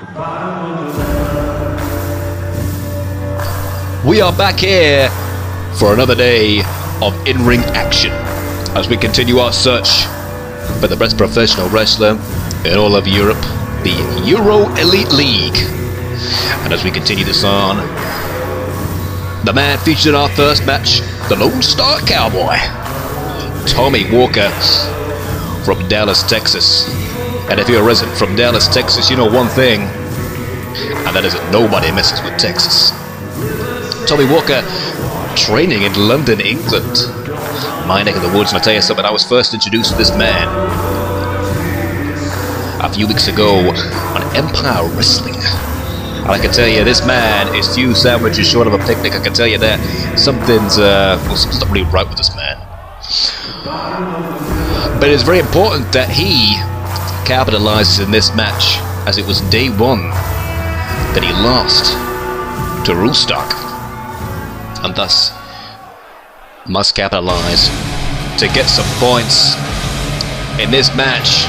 We are back here for another day of in-ring action as we continue our search for the best professional wrestler in all of Europe, the Euro Elite League. And as we continue this on, the man featured in our first match, the Lone Star Cowboy, Tommy Walker from Dallas, Texas. And if you're a resident from Dallas, Texas, you know one thing, and that is that nobody messes with Texas. Tommy Walker training in London, England, my neck of the woods. And I'll tell you something, I was first introduced to this man a few weeks ago on Empire Wrestling. And I can tell you, this man is few sandwiches short of a picnic. I can tell you that something's not really right with this man. But it is very important that he capitalizes in this match, as it was day one that he lost to Rostock, and thus must capitalize to get some points in this match.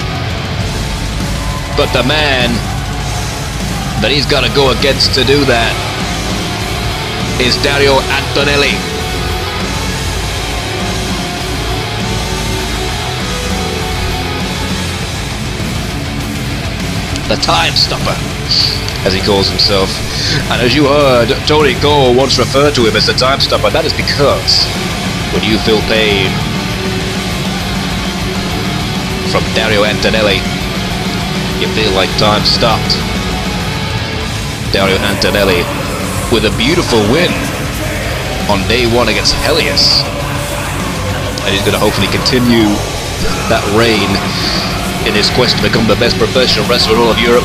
But the man that he's got to go against to do that is Dario Antonelli. The Time Stopper, as he calls himself. And as you heard, Tony Cole once referred to him as the Time Stopper. That is because when you feel pain from Dario Antonelli, you feel like time stopped. Dario Antonelli with a beautiful win on day one against Helenius. And he's going to hopefully continue that reign in his quest to become the best professional wrestler in all of Europe.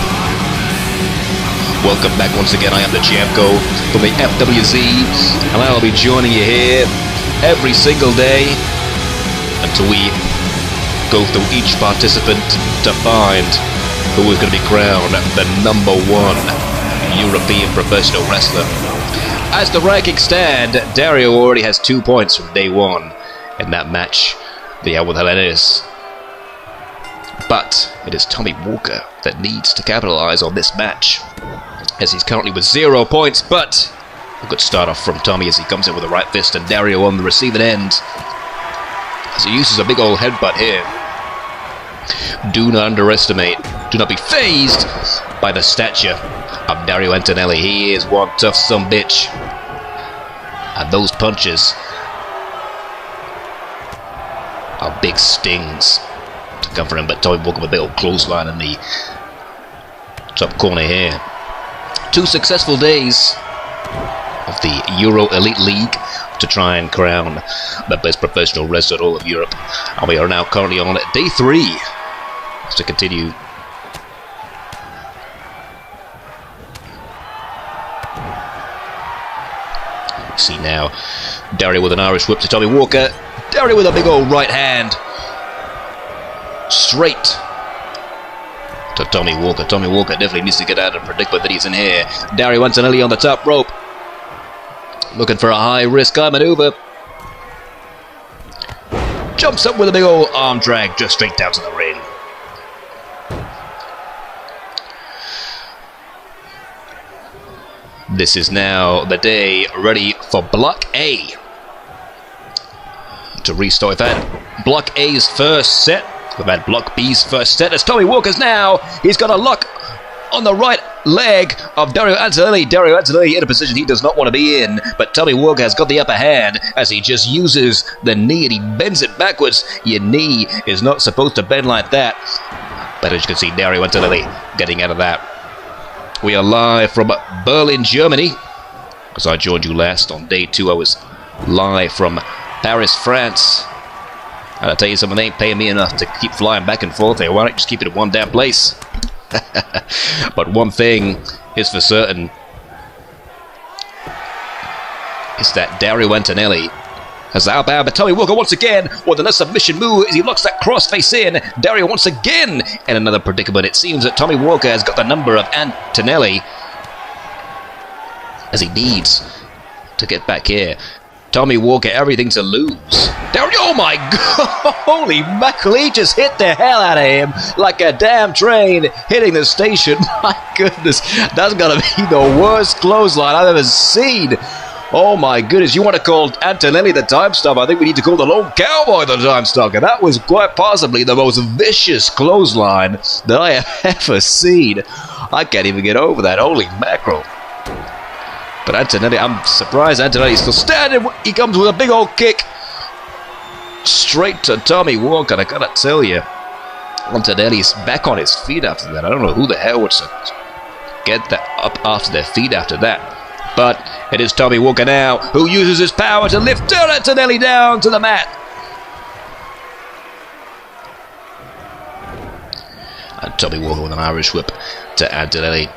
Welcome back once again. I am the Jamco from the FWZ, and I'll be joining you here every single day until we go through each participant to find who is going to be crowned the #1 European professional wrestler. As the rankings stand, Dario already has 2 points from day one in that match they had with Helenius. But it is Tommy Walker that needs to capitalize on this match, as he's currently with 0 points. But a good start off from Tommy as he comes in with a right fist, and Dario on the receiving end as he uses a big old headbutt here. Do not underestimate, do not be fazed by the stature of Dario Antonelli. He is one tough sumbitch, and those punches are big stings to come for him. But Tommy Walker with a big old clothesline in the top corner here. 2 successful days of the Euro Elite League to try and crown the best professional wrestler in all of Europe. And we are now currently on day 3 to continue. See now, Dario with an Irish whip to Tommy Walker. Dario with a big old right hand straight to Tommy Walker. Tommy Walker definitely needs to get out of the predicament that he's in here. Dario Antonelli on the top rope, looking for a high-risk maneuver. Jumps up with a big old arm drag just straight down to the ring. This is now the day ready for Block A to restart. We've had Block A's first set. We've had Block B's first set. As Tommy Walker's now, he's got a lock on the right leg of Dario Antonelli. Dario Antonelli in a position he does not want to be in, but Tommy Walker has got the upper hand as he just uses the knee and he bends it backwards. Your knee is not supposed to bend like that. But as you can see, Dario Antonelli getting out of that. We are live from Berlin, Germany. As I joined you last on day 2, I was live from Paris, France. And I'll tell you something, they ain't paying me enough to keep flying back and forth there. Why don't you just keep it in one damn place? But one thing is for certain, is that Dario Antonelli has outbound, but Tommy Walker once again with another submission move as he locks that crossface in. Dario once again in another predicament. It seems that Tommy Walker has got the number of Antonelli as he needs to get back here. Tommy Walker, everything to lose. Dario, oh my God, holy mackerel, he just hit the hell out of him like a damn train hitting the station. My goodness, that's gotta be the worst clothesline I've ever seen. Oh my goodness, you want to call Antonelli the time stopper? I think we need to call the Lone Cowboy the time stopper. That was quite possibly the most vicious clothesline that I have ever seen. I can't even get over that, holy mackerel. But Antonelli, I'm surprised Antonelli's still standing. He comes with a big old kick straight to Tommy Walker. I gotta tell you, Antonelli's back on his feet after that. I don't know who the hell would get that up after their feet after that. But it is Tommy Walker now who uses his power to lift Antonelli down to the mat. And Tommy Walker with an Irish whip to Antonelli.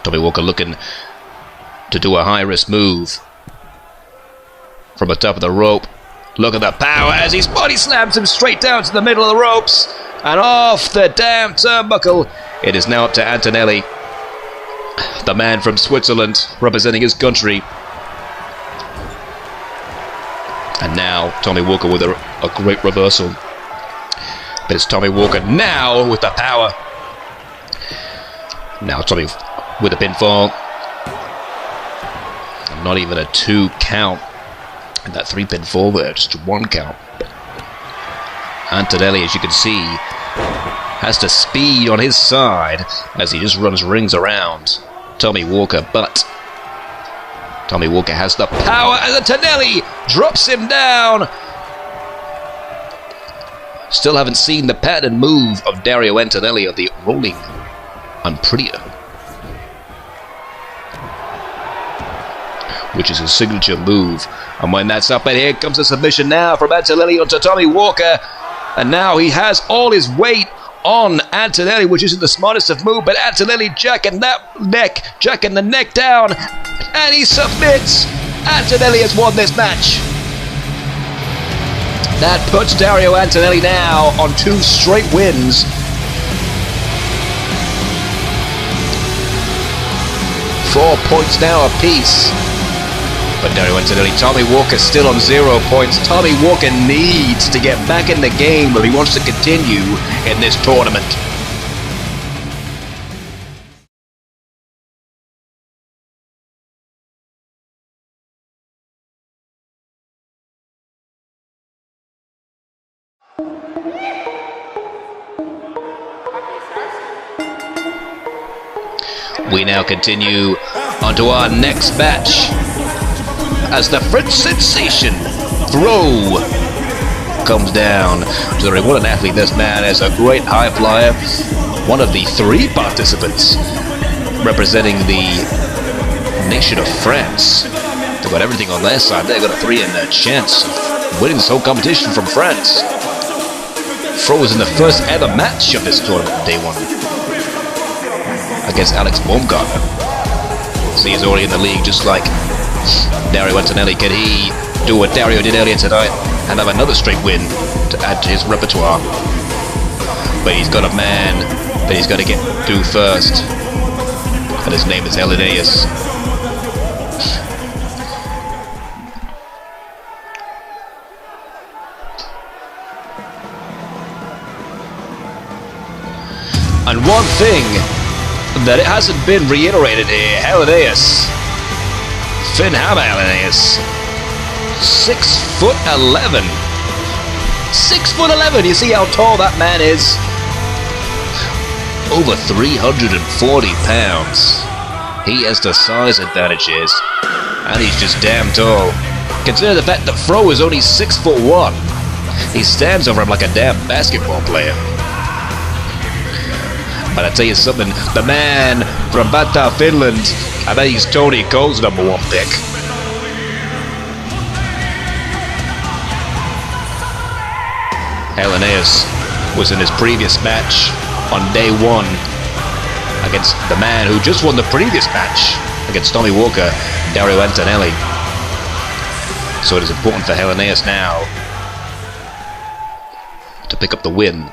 Tommy Walker looking to do a high-risk move from the top of the rope. Look at the power as his body slams him straight down to the middle of the ropes. And off the damn turnbuckle. It is now up to Antonelli, the man from Switzerland, representing his country. And now Tommy Walker with a great reversal. But it's Tommy Walker now with the power. Now Tommy with a pinfall. Not even a 2 count. And that 3-pin fall there, just 1 count. Antonelli, as you can see, has the speed on his side as he just runs rings around Tommy Walker, but Tommy Walker has the power as Antonelli drops him down. Still haven't seen the pattern move of Dario Antonelli of the rolling unprettier, which is his signature move. And when that's up, and here comes a submission now from Antonelli onto Tommy Walker. And now he has all his weight on Antonelli, which isn't the smartest of moves, but Antonelli jacking the neck down, and he submits. Antonelli has won this match. That puts Dario Antonelli now on 2 straight wins. Four points now apiece. But Dario Antonelli, Tommy Walker still on 0 points. Tommy Walker needs to get back in the game if he wants to continue in this tournament. We now continue onto our next match, as the French sensation Throw comes down to the ring. What an athlete this man is. A great high flyer. One of the 3 participants representing the nation of France. They've got everything on their side. They've got a 3 in their chance of winning this whole competition from France. Throw was in the first ever match of this tournament, day 1, against Alex Baumgartner. See, he's already in the league, just like Dario Antonelli. Can he do what Dario did earlier tonight and have another straight win to add to his repertoire? But he's got a man that he's got to get to first, and his name is Helenius. And one thing that it hasn't been reiterated here, Helenius, Finn Hammer Helenius, 6'11". 6'11". You see how tall that man is? Over 340 pounds. He has the size advantages, and he's just damn tall. Consider the fact that Fro is only 6'1". He stands over him like a damn basketball player. But I tell you something, the man from Vantaa, Finland, I bet he's Tony Cole's #1 pick. Helenius was in his previous match on day 1 against the man who just won the previous match against Tommy Walker, Dario Antonelli. So it is important for Helenius now to pick up the win.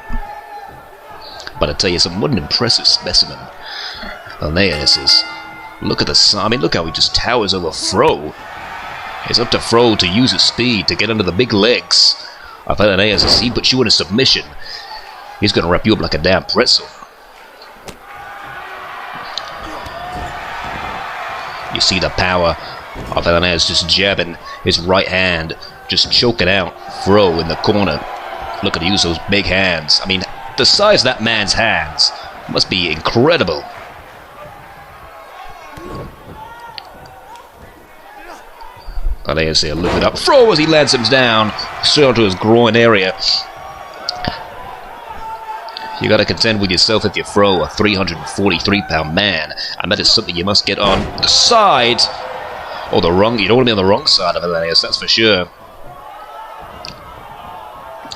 But I tell you something, what an impressive specimen Helenius is. Look at the, I mean, look how he just towers over Fro. It's up to Fro to use his speed to get under the big legs of Helenius as he puts you in a submission. He's going to wrap you up like a damn pretzel. You see the power of Helenius just jabbing his right hand, just choking out Fro in the corner. Look at him use those big hands. I mean, the size of that man's hands must be incredible. Helenius here lifted up Fro as he lands him down, straight onto his groin area. You got to contend with yourself if you're Fro, a 343-pound man, and that is something you must get on the side, or the wrong. You don't want to be on the wrong side of Helenius, that's for sure.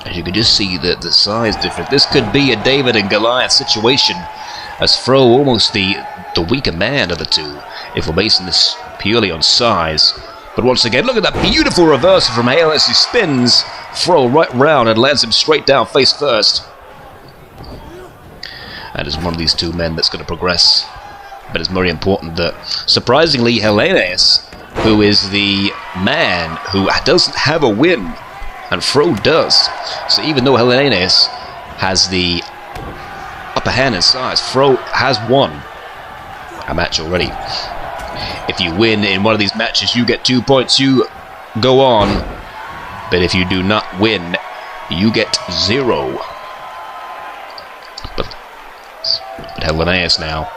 As you can just see the size difference. This could be a David and Goliath situation, as Fro almost the weaker man of the two, if we're basing this purely on size. But once again, look at that beautiful reversal from Helenius. He spins Fro right round and lands him straight down face first. And it's one of these two men that's going to progress. But it's very important that, surprisingly, Helenius, who is the man who doesn't have a win, and Fro does. So even though Helenius has the upper hand in size, Fro has won a match already. If you win in one of these matches, you get 2 points, you go on. But if you do not win, you get 0. But Helenius now.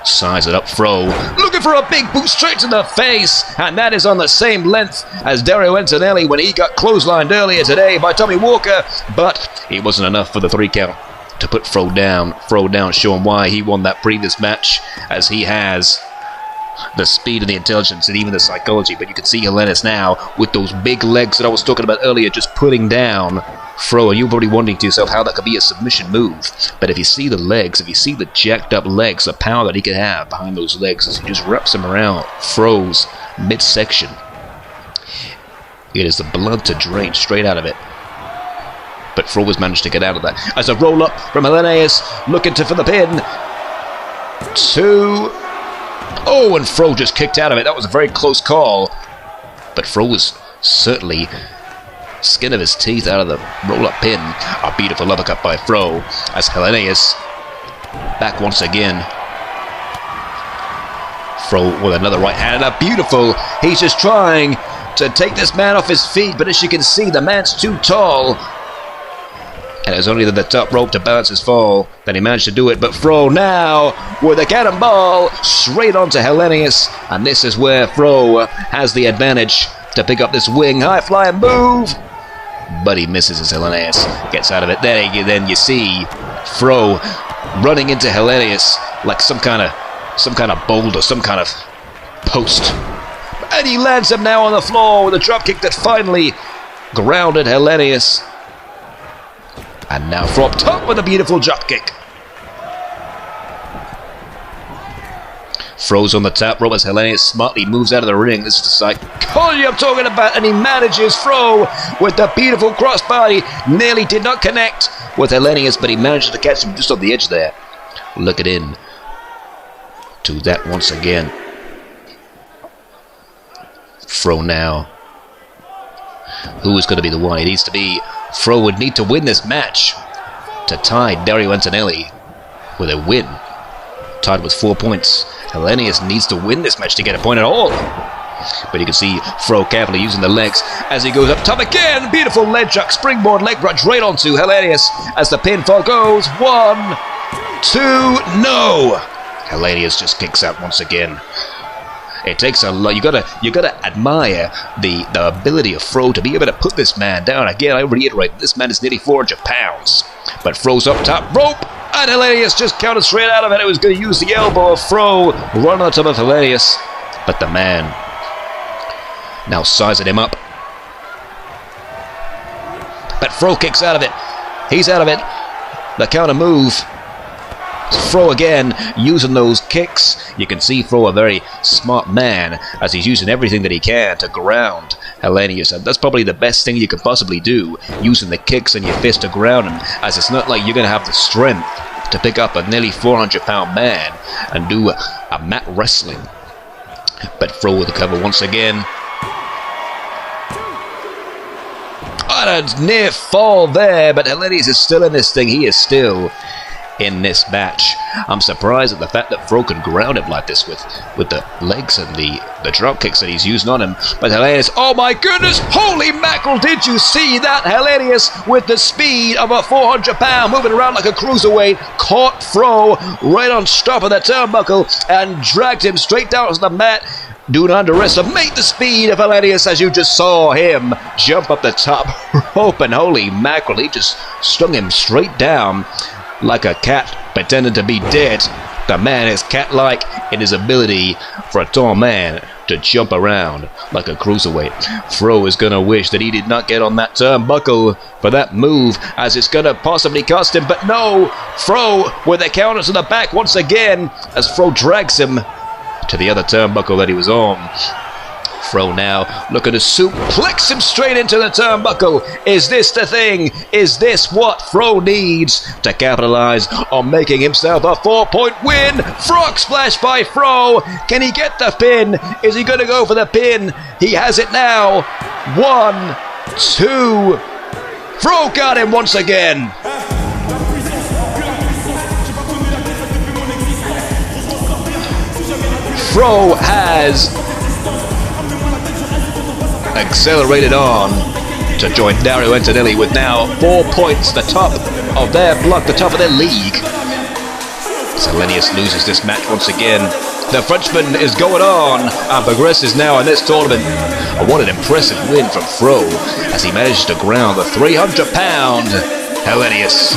Size it up, Fro. Looking for a big boot straight to the face. And that is on the same length as Dario Antonelli when he got clotheslined earlier today by Tommy Walker. But it wasn't enough for the 3 count to put Fro down. Fro down, showing why he won that previous match, as he has the speed and the intelligence and even the psychology. But you can see Helenius now with those big legs that I was talking about earlier, just putting down Fro, and you're probably wondering to yourself how that could be a submission move. But if you see the legs, if you see the jacked up legs, the power that he could have behind those legs as he just wraps them around Fro's midsection, it is the blood to drain straight out of it. But Fro has managed to get out of that. As a roll up from Helenius, looking for the pin. 2. Oh, and Fro just kicked out of it. That was a very close call. But Fro was certainly skin of his teeth out of the roll-up pin. A beautiful uppercut by Fro as Helenius back once again. Fro with another right hand and a beautiful. He's just trying to take this man off his feet, but as you can see, the man's too tall. And it was only the top rope to balance his fall that he managed to do it. But Fro now with a cannonball straight onto Helenius. And this is where Fro has the advantage to pick up this wing high flying move. But he misses as Helenius gets out of it. Then you see Fro running into Helenius like some kind of boulder, some kind of post. And he lands him now on the floor with a dropkick that finally grounded Helenius. And now Fro up top with a beautiful dropkick. Fro's on the top rope as Helenius smartly moves out of the ring. This is the psychology I'm talking about. And he manages Fro with the beautiful crossbody. Nearly did not connect with Helenius, but he managed to catch him just on the edge there. Looking in to that once again. Fro now. Who is going to be the one? It needs to be Fro would need to win this match to tie Dario Antonelli with a win. Tied with 4 points. Helenius needs to win this match to get a point at all. But you can see Fro carefully using the legs as he goes up top again. Beautiful leg drop, springboard leg drop right onto Helenius as the pinfall goes. 1, 2, no! Helenius just kicks out once again. It takes a lot. You gotta admire the ability of Fro to be able to put this man down. Again, I reiterate, this man is nearly 400 pounds. But Fro's up top rope, and Helenius just counted straight out of it. It was going to use the elbow of Fro, run on top of Helenius. But the man now sizing him up. But Fro kicks out of it. He's out of it. The counter move. Fro again using those kicks. You can see Fro a very smart man as he's using everything that he can to ground Helenius, and that's probably the best thing you can possibly do, using the kicks and your fist to ground him, as it's not like you're going to have the strength to pick up a nearly 400-pound man and do a mat wrestling. But Fro with the cover once again. What a near fall there, but Helenius is still in this thing. He is still in this match. I'm surprised at the fact that Fro can ground him like this with the legs and the drop kicks that he's using on him. But Helenius, oh my goodness, holy mackerel, did you see that? Helenius with the speed of a 400-pound, moving around like a cruiserweight, caught Fro right on top of the turnbuckle and dragged him straight down to the mat. Do not underestimate the speed of Helenius, as you just saw him jump up the top rope, and holy mackerel, he just stung him straight down like a cat pretending to be dead. The man is cat-like in his ability for a tall man to jump around like a cruiserweight. Fro is going to wish that he did not get on that turnbuckle for that move, as it's going to possibly cost him. But no, Fro with the counter to the back once again, as Fro drags him to the other turnbuckle that he was on. Fro now looking to suplex him straight into the turnbuckle. Is this the thing? Is this what Fro needs to capitalize on making himself a 4-point win? Frog splash by Fro. Can he get the pin? Is he going to go for the pin? He has it now. 1, 2. Fro got him once again. Fro has accelerated on to join Dario Antonelli with now 4 points, the top of their block, the top of their league. Helenius loses this match once again. The Frenchman is going on and progresses now in this tournament. What an impressive win from Fro as he managed to ground the 300-pound Helenius.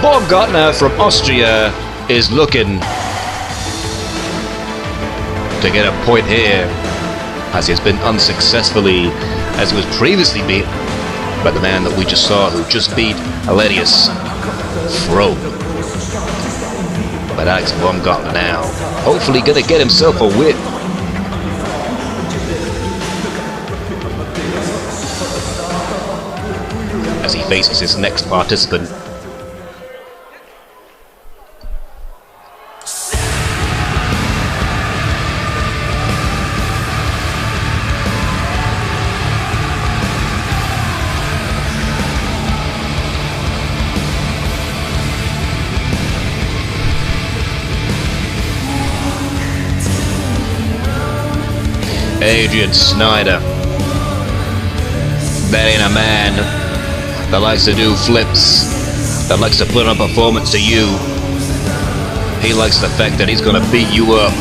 Baumgartner from Austria is looking to get a point here, as he's been unsuccessfully, as he was previously beat by the man that we just saw, who just beat Helenius, Fro. But Alex Baumgartner now hopefully going to get himself a win. As he faces his next participant. Adrian Snyder. That ain't a man that likes to do flips, that likes to put on a performance to you. He likes the fact that he's gonna beat you up,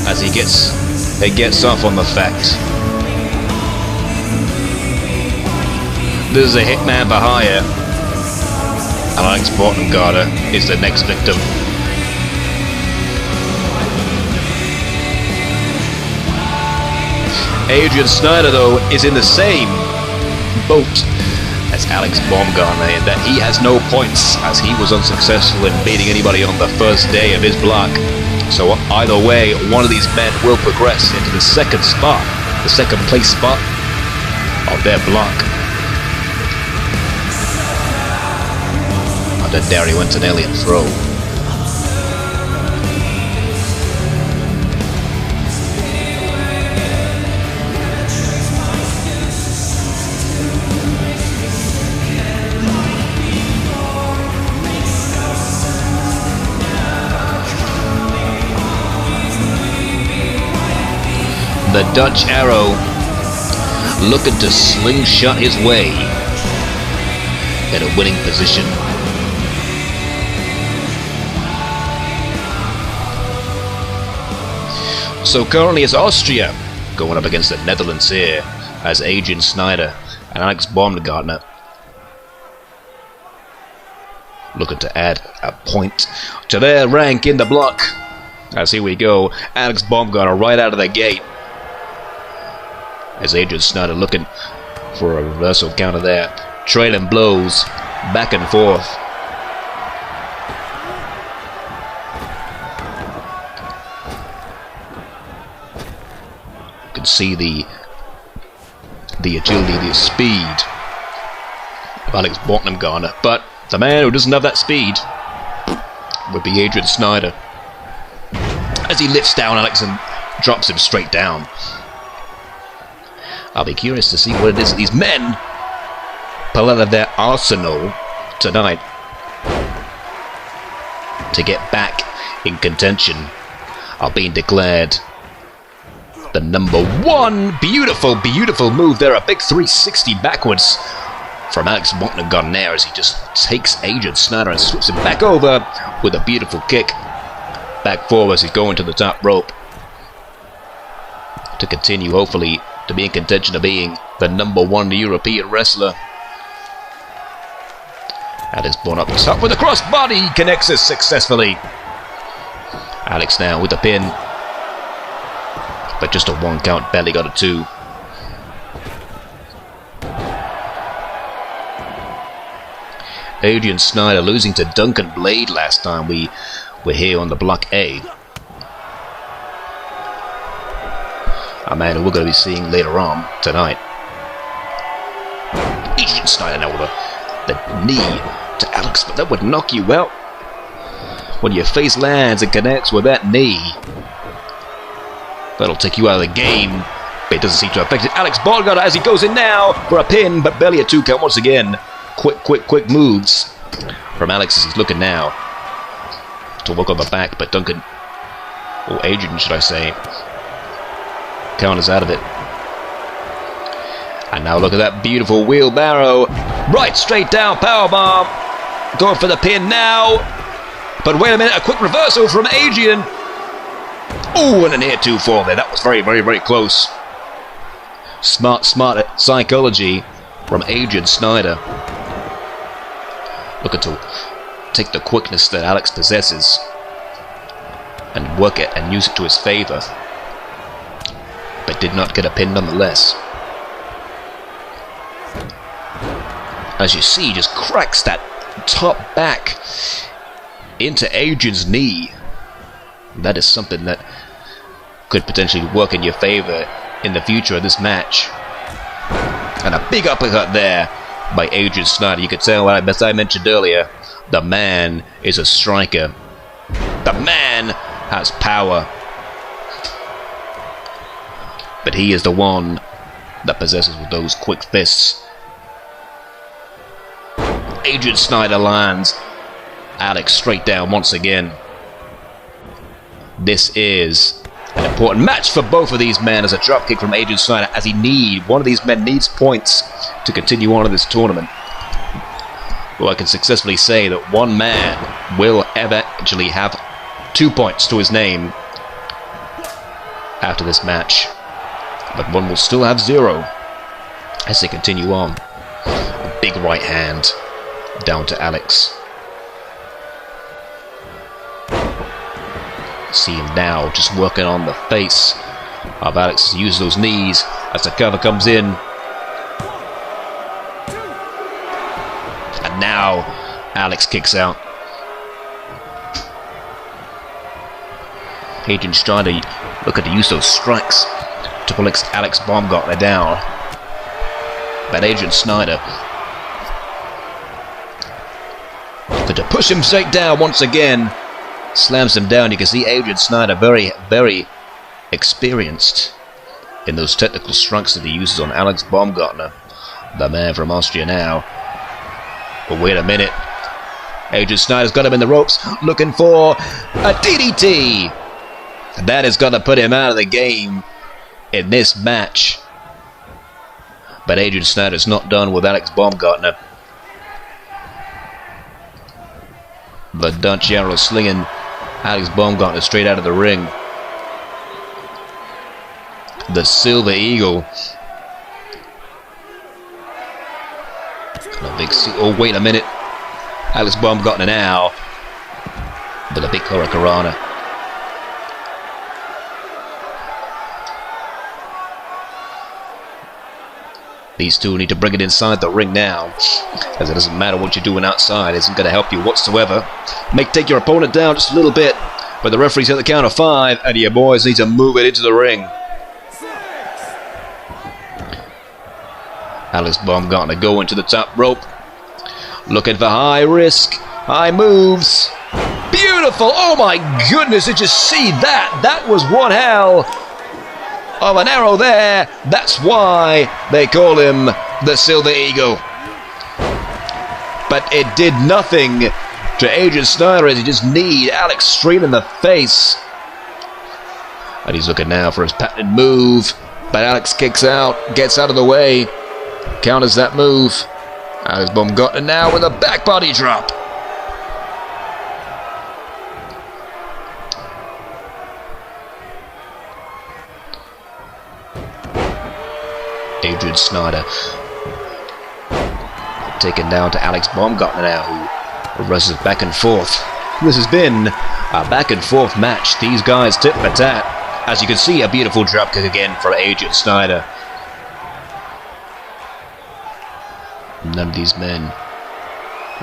as he gets off on the fact. This is a hitman for hire, and Alex Baumgartner is the next victim. Adrian Snyder, though, is in the same boat as Alex Baumgartner in that he has no points, as he was unsuccessful in beating anybody on the first day of his block. So either way, one of these men will progress into the second spot, the second place spot of their block, under Dario Antonelli and Fro. The Dutch Arrow looking to slingshot his way in a winning position. So currently it's Austria going up against the Netherlands here, as Adrian Snyder and Alex Baumgartner looking to add a point to their rank in the block. As here we go, Alex Baumgartner right out of the gate. As Adrian Snyder looking for a reversal counter there. Trailing blows, back and forth. You can see the agility, the speed of Alex Baumgartner, but the man who doesn't have that speed would be Adrian Snyder. As he lifts down Alex and drops him straight down. I'll be curious to see what it is that these men pull out of their arsenal tonight to get back in contention of being declared the #1. Beautiful, beautiful move there. A big 360 backwards from Alex Baumgartner as he just takes Adrian Snyder and sweeps him back over with a beautiful kick. Back forward as he's going to the top rope to continue, hopefully, to be in contention of being the #1 European wrestler. Alex born up the top with a crossbody, connects it successfully. Alex now with the pin, but just a 1 count, barely got a 2. Adrian Snyder losing to Duncan Blade last time we were here on the Block A. A man who we're going to be seeing later on tonight. Adrian Snyder now with the knee to Alex, but that would knock you out when your face lands and connects with that knee. That'll take you out of the game, but it doesn't seem to affect it. Alex Baumgartner as he goes in now for a pin, but barely a 2 count once again. Quick moves from Alex as he's looking now to work on the back, but Duncan, or Adrian should I say, counters out of it. And now look at that beautiful wheelbarrow, right straight down, powerbomb, going for the pin now, but wait a minute, a quick reversal from Adrian. Oh, and a near 2-4 there. That was very close. Smart psychology from Adrian Snyder. Looking to take the quickness that Alex possesses and work it and use it to his favor, but did not get a pin nonetheless. As you see, just cracks that top back into Adrian's knee. That is something that could potentially work in your favor in the future of this match. And a big uppercut there by Adrian Snyder. You could tell, as I mentioned earlier, the man is a striker. The man has power. But he is the one that possesses with those quick fists. Adrian Snyder lands Alex straight down once again. This is an important match for both of these men as a dropkick from Adrian Snyder as one of these men needs points to continue on in this tournament. Well, I can successfully say that one man will eventually have 2 points to his name after this match, but one will still have 0 as they continue on. A big right hand down to Alex. See him now just working on the face of Alex as he uses those knees as the cover comes in. And now Alex kicks out. Adrian's trying to look at the use of those strikes to pull Alex Baumgartner down. But Adrian Snyder looking to push him straight down once again. Slams him down. You can see Adrian Snyder very experienced in those technical strikes that he uses on Alex Baumgartner, the man from Austria now. But wait a minute. Adrian Snyder's got him in the ropes, looking for a DDT. That is going to put him out of the game in this match. But Adrian Snyder's not done with Alex Baumgartner. The Dutch arrow slinging Alex Baumgartner straight out of the ring. The Silver Eagle. And a big oh, wait a minute. Alex Baumgartner now with a big Hurricanrana. These two need to bring it inside the ring now, as it doesn't matter what you're doing outside. It isn't going to help you whatsoever. Take your opponent down just a little bit, but the referee's at the count of 5, and your boys need to move it into the ring. Alex Baumgartner going to the top rope, looking for high risk, high moves. Beautiful! Oh my goodness, did you see that? That was one hell of an arrow there. That's why they call him the Silver Eagle. But it did nothing to Adrian Snyder, as he just kneed Alex straight in the face. And he's looking now for his patented move, but Alex kicks out, gets out of the way, counters that move. Alex Baumgartner now with a back body drop. Adrian Snyder taken down to Alex Baumgartner now, who wrestles back and forth. This has been a back and forth match. These guys tit for tat. As you can see, a beautiful dropkick again from Adrian Snyder. None of these men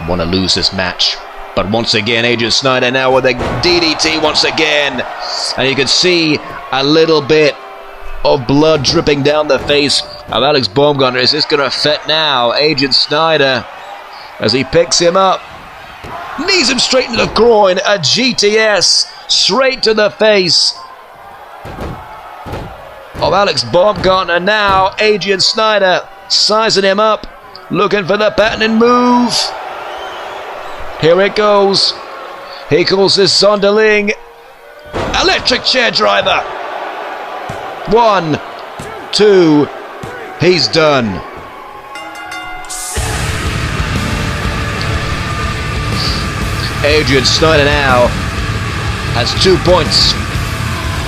want to lose this match. But once again, Adrian Snyder now with a DDT once again. And you can see a little bit of blood dripping down the face of Alex Baumgartner. Is this going to affect now Adrian Snyder as he picks him up, knees him straight into the groin, a GTS straight to the face of Alex Baumgartner. Now Adrian Snyder sizing him up, looking for the patented move. Here it goes. He calls this Zonderling electric chair driver. 1, 2, he's done. Adrian Snyder now has 2 points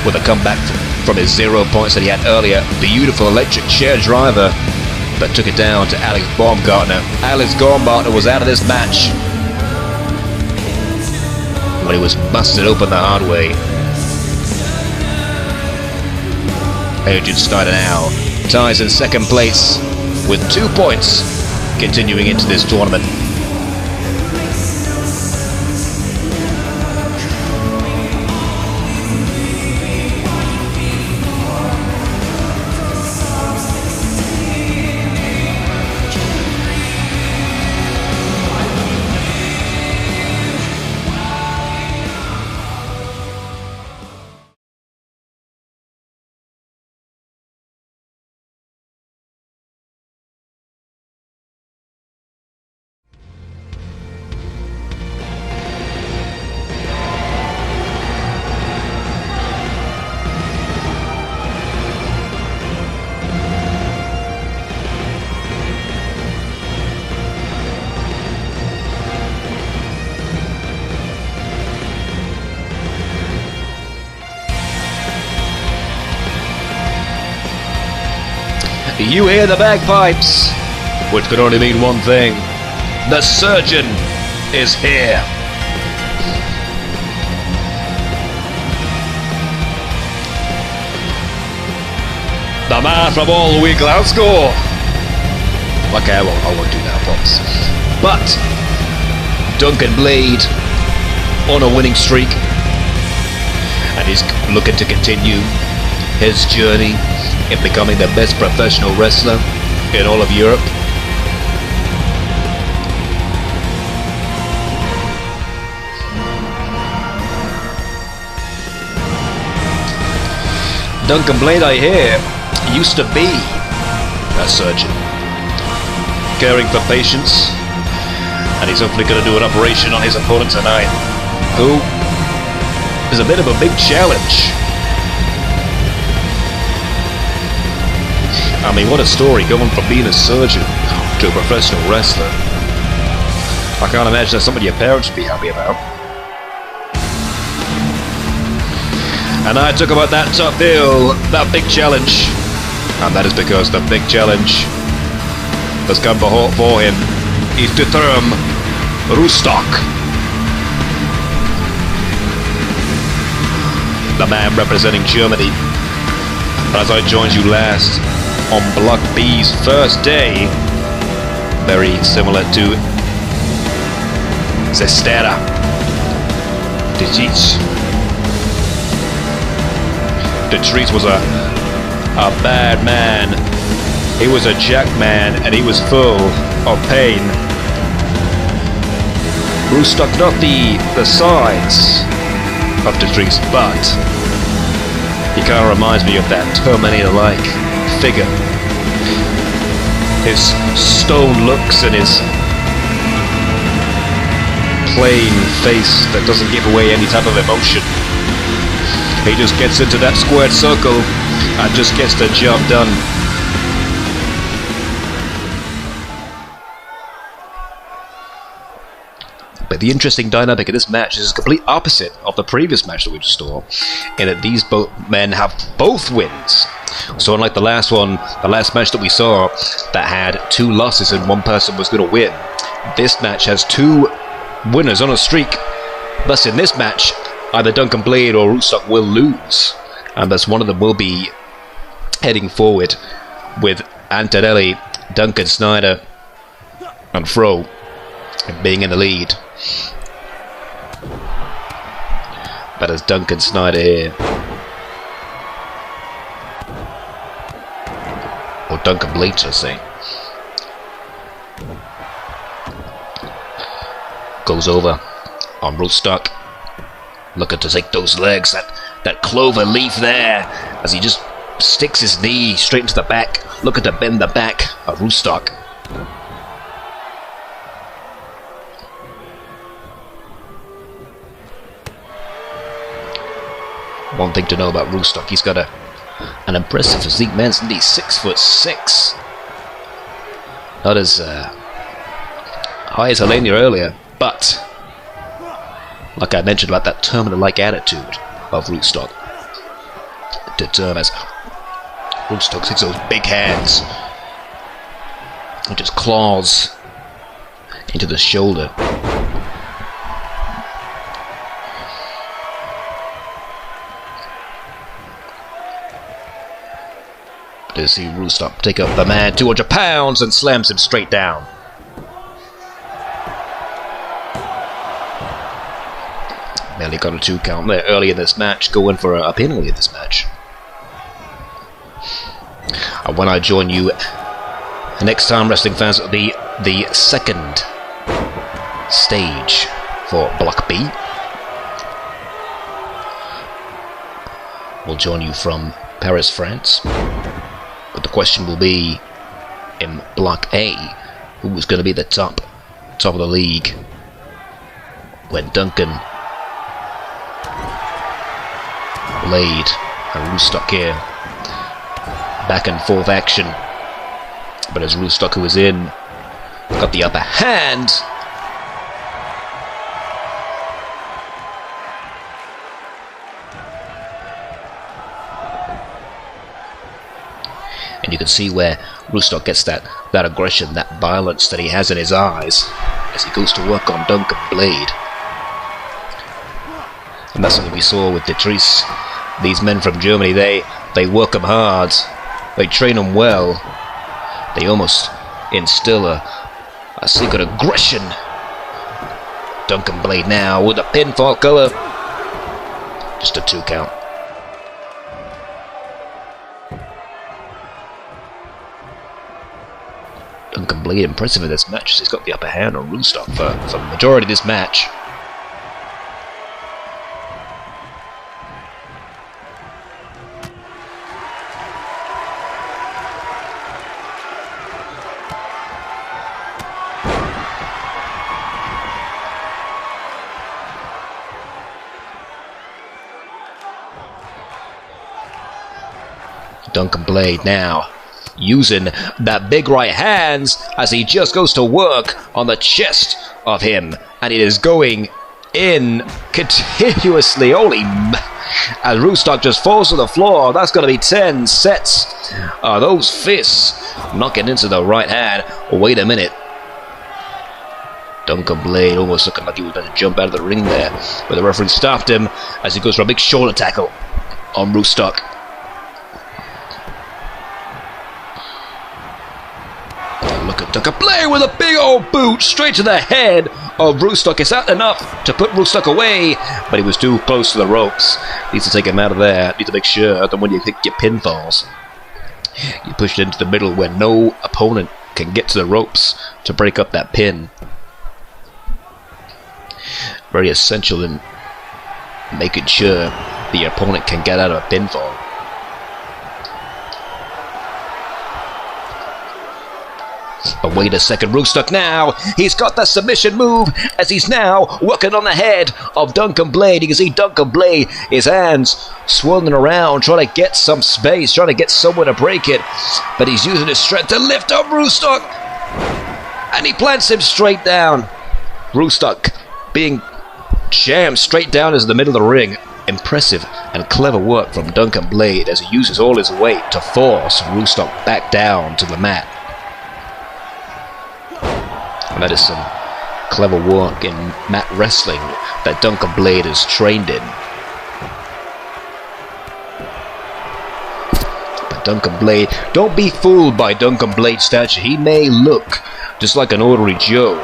with a comeback from his 0 points that he had earlier. Beautiful electric chair driver, but took it down to Alex Baumgartner. Alex Baumgartner was out of this match when he was busted open the hard way. Adrian Snyder now ties in second place with 2 points, continuing into this tournament. You hear the bagpipes, which could only mean one thing. The surgeon is here. The man from all the way Glasgow. Okay, I won't do that, promise. But Duncan Blade on a winning streak, and he's looking to continue his journey in becoming the best professional wrestler in all of Europe. Duncan Blade, I hear, used to be a surgeon, caring for patients, and he's hopefully going to do an operation on his opponent tonight, who is a bit of a big challenge. I mean, what a story, going from being a surgeon to a professional wrestler. I can't imagine that's something your parents would be happy about. And I talk about that top bill, that big challenge, and that is because the big challenge has come for him. He's to term Rostock. The man representing Germany. As I joined you last, on Block B's first day. Very similar to Zestera. Detrice was a bad man. He was a jack man, and he was full of pain. Rostock, not the size of Detrice, but he kind of reminds me of that Terminator-like figure. His stone looks and his plain face that doesn't give away any type of emotion. He just gets into that squared circle and just gets the job done. But the interesting dynamic of this match is the complete opposite of the previous match that we just saw, in that these men have both wins. So unlike the last one, the last match that we saw that had 2 losses and one person was going to win, this match has 2 winners on a streak. Thus in this match, either Duncan Blade or Rostock will lose, and thus one of them will be heading forward with Antonelli, Duncan, Snyder and Fro being in the lead. But as Duncan Snyder here, or Duncan Blade, I say, goes over on Rostock, looking to take those legs, that clover leaf there, as he just sticks his knee straight into the back, looking to bend the back of Rostock. One thing to know about Rostock, he's got an impressive physique, man. He's 6'6". Not as high as Helenius earlier, but like I mentioned about that Terminator-like attitude of Rostock, determined as Rostock takes those big hands and just claws into the shoulder. To see Rostock take up the man, 200 pounds, and slams him straight down. Nearly got a 2 count there early in this match, going for a penalty in this match. And when I join you next time, wrestling fans, it'll be the second stage for Block B. We'll join you from Paris, France. But the question will be, in Block A, who is going to be the top of the league when Duncan, Blade and Rostock here, back and forth action. But as Rostock, who is in, got the upper hand. And you can see where Rostock gets that aggression, that violence that he has in his eyes as he goes to work on Duncan Blade. And that's something we saw with Detrice. These men from Germany, they work them hard, they train them well, they almost instill a secret aggression. Duncan Blade now with a pinfall collar, just a 2 count. Duncan Blade impressive in this match as he's got the upper hand on Rostock for the majority of this match. Duncan Blade now using that big right hands as he just goes to work on the chest of him, and it is going in continuously. Holy, as Rostock just falls to the floor. That's going to be 10 sets. Those fists knocking into the right hand. Wait a minute. Duncan Blade almost looking like he was about to jump out of the ring there, but the referee stopped him as he goes for a big shoulder tackle on Rostock. Duncan Blade with a big old boot straight to the head of Rostock. It's not enough to put Rostock away, but he was too close to the ropes. Needs to take him out of there. Need to make sure that when you hit your pinfalls, you push it into the middle where no opponent can get to the ropes to break up that pin. Very essential in making sure the opponent can get out of a pinfall. But wait a second, Rostock now, he's got the submission move as he's now working on the head of Duncan Blade. You can see Duncan Blade, his hands swirling around, trying to get some space, trying to get someone to break it. But he's using his strength to lift up Rostock, and he plants him straight down. Rostock being jammed straight down into the middle of the ring. Impressive and clever work from Duncan Blade as he uses all his weight to force Rostock back down to the mat. And that is some clever work in mat wrestling that Duncan Blade is trained in. But Duncan Blade, don't be fooled by Duncan Blade's stature. He may look just like an ordinary Joe,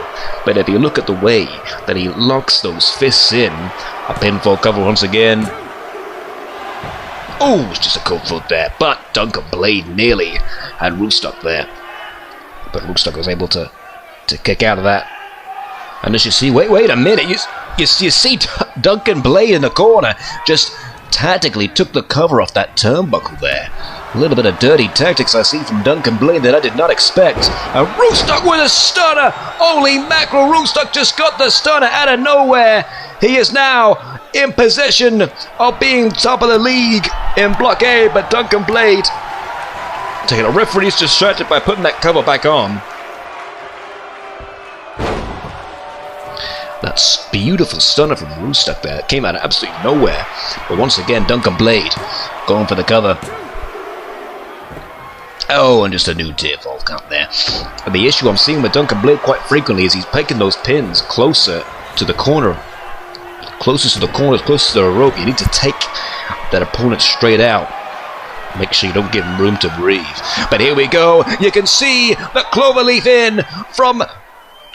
but if you look at the way that he locks those fists in, a pinfall cover once again. Oh, it's just a cold foot there, but Duncan Blade nearly had Rostock there. But Rostock was able to kick out of that. And as you see, wait a minute, you see Duncan Blade in the corner just tactically took the cover off that turnbuckle there. A little bit of dirty tactics I see from Duncan Blade that I did not expect. And Rostock with a stunner! Holy mackerel, Rostock just got the stunner out of nowhere. He is now in possession of being top of the league in Block A, but Duncan Blade taking a referee's distracted by putting that cover back on. That's beautiful stunner from Rostock there. It came out of absolutely nowhere. But once again, Duncan Blade going for the cover. Oh, and just a new tier fall count there. And the issue I'm seeing with Duncan Blade quite frequently is he's picking those pins closer to the corner. Closest to the corners, closest to the rope. You need to take that opponent straight out. Make sure you don't give him room to breathe. But here we go. You can see the cloverleaf in from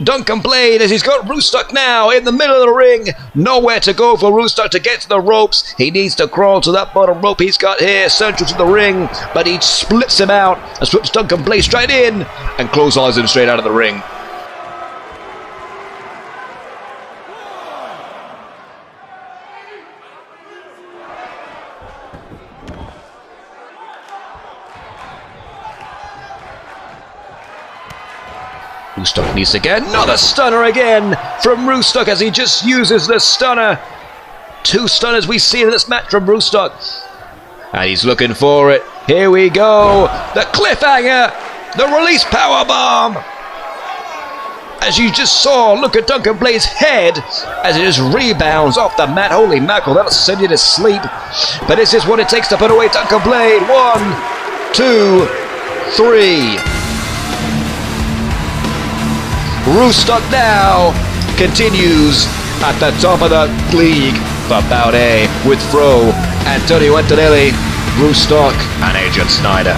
Duncan Blade as he's got Rostock now in the middle of the ring. Nowhere to go for Rostock to get to the ropes. He needs to crawl to that bottom rope he's got here, central to the ring. But he splits him out and slips Duncan Blade straight in and clotheslines him straight out of the ring. Rostock needs to get another stunner again from Rostock as he just uses the stunner. Two stunners we've seen in this match from Rostock. And he's looking for it. Here we go. The cliffhanger. The release powerbomb. As you just saw, look at Duncan Blade's head as it just rebounds off the mat. Holy mackerel, that'll send you to sleep. But this is what it takes to put away Duncan Blade. 1, 2, 3. Rostock now continues at the top of the league for Bout A with Antonelli, Rostock and Adrian Snyder.